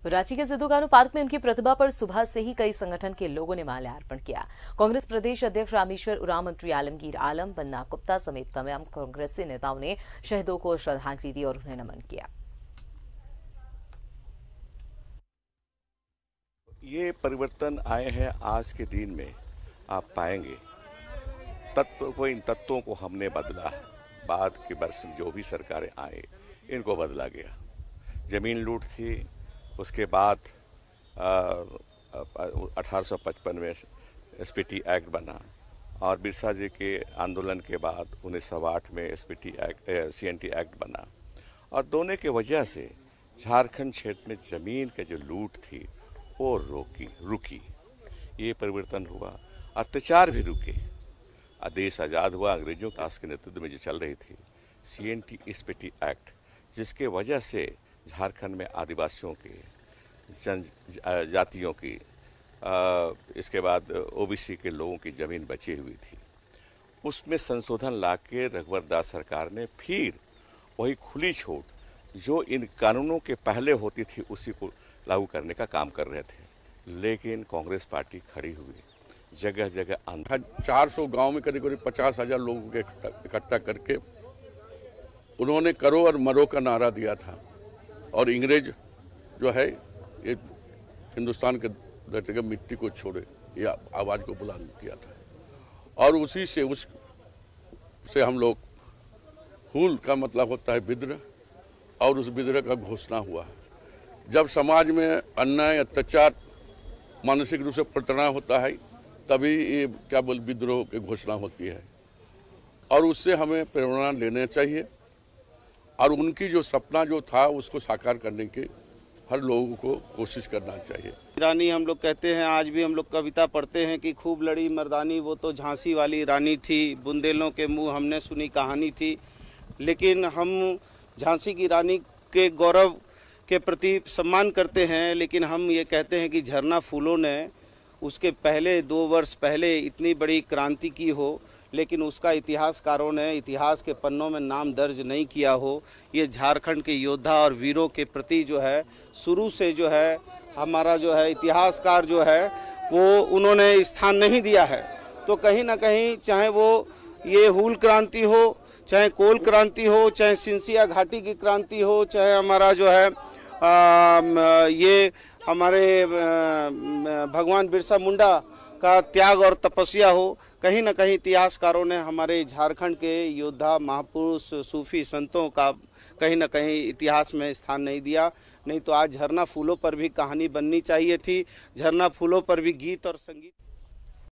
रांची के सिद्धू कान्हू पार्क में उनकी प्रतिभा पर सुबह से ही कई संगठन के लोगों ने माल्यार्पण किया। कांग्रेस प्रदेश अध्यक्ष रामेश्वर उरांव, मंत्री आलमगीर आलम, बन्ना गुप्ता समेत तमाम कांग्रेसी नेताओं ने शहीदों को श्रद्धांजलि दी और उन्हें नमन किया। ये परिवर्तन आए हैं आज के दिन में, आप पाएंगे इन तत्वों को हमने बदला है। बाद के वर्ष जो भी सरकारें आए इनको बदला गया। जमीन लूट थी, उसके बाद 1855 में एसपीटी एक्ट बना और बिरसा जी के आंदोलन के बाद 1908 में एसपीटी एक्ट सीएनटी एक्ट बना और दोनों के वजह से झारखंड क्षेत्र में जमीन के जो लूट थी वो रुकी। ये परिवर्तन हुआ, अत्याचार भी रुके, देश आज़ाद हुआ। अंग्रेजों के नेतृत्व में जो चल रही थी सीएनटी एसपीटी एक्ट, जिसके वजह से झारखंड में आदिवासियों की, जनजातियों की, इसके बाद ओबीसी के लोगों की ज़मीन बची हुई थी। उसमें संशोधन लाके रघुवर दास सरकार ने फिर वही खुली छूट जो इन कानूनों के पहले होती थी उसी को लागू करने का काम कर रहे थे। लेकिन कांग्रेस पार्टी खड़ी हुई, जगह जगह 400 गांव में करीब 50,000 लोगों को इकट्ठा करके उन्होंने करो और मरो का नारा दिया था और इंग्रेज जो है ये हिंदुस्तान के धरती की मिट्टी को छोड़े, ये आवाज़ को बुलंद किया था। और उसी से हम लोग हूल का मतलब होता है विद्रोह, और उस विद्रोह का घोषणा हुआ। जब समाज में अन्याय, अत्याचार, मानसिक रूप से प्रताड़ना होता है तभी ये विद्रोह की घोषणा होती है और उससे हमें प्रेरणा लेना चाहिए और उनकी जो सपना जो था उसको साकार करने की हर लोगों को कोशिश करना चाहिए। रानी हम लोग कहते हैं, आज भी हम लोग कविता पढ़ते हैं कि खूब लड़ी मर्दानी वो तो झांसी वाली रानी थी, बुंदेलों के मुंह हमने सुनी कहानी थी। लेकिन हम झांसी की रानी के गौरव के प्रति सम्मान करते हैं, लेकिन हम ये कहते हैं कि झरना फूलों ने उसके पहले 2 वर्ष पहले इतनी बड़ी क्रांति की हो, लेकिन उसका इतिहासकारों ने इतिहास के पन्नों में नाम दर्ज नहीं किया हो। ये झारखंड के योद्धा और वीरों के प्रति जो है शुरू से जो है हमारा जो है इतिहासकार जो है वो उन्होंने स्थान नहीं दिया है। तो कहीं ना कहीं चाहे वो ये हूल क्रांति हो, चाहे कोल क्रांति हो, चाहे सिंसिया घाटी की क्रांति हो, चाहे हमारा जो है ये हमारे भगवान बिरसा मुंडा का त्याग और तपस्या हो, कहीं ना कहीं इतिहासकारों ने हमारे झारखंड के योद्धा, महापुरुष, सूफी संतों का कहीं ना कहीं इतिहास में स्थान नहीं दिया। नहीं तो आज झरना फूलों पर भी कहानी बननी चाहिए थी, झरना फूलों पर भी गीत और संगीत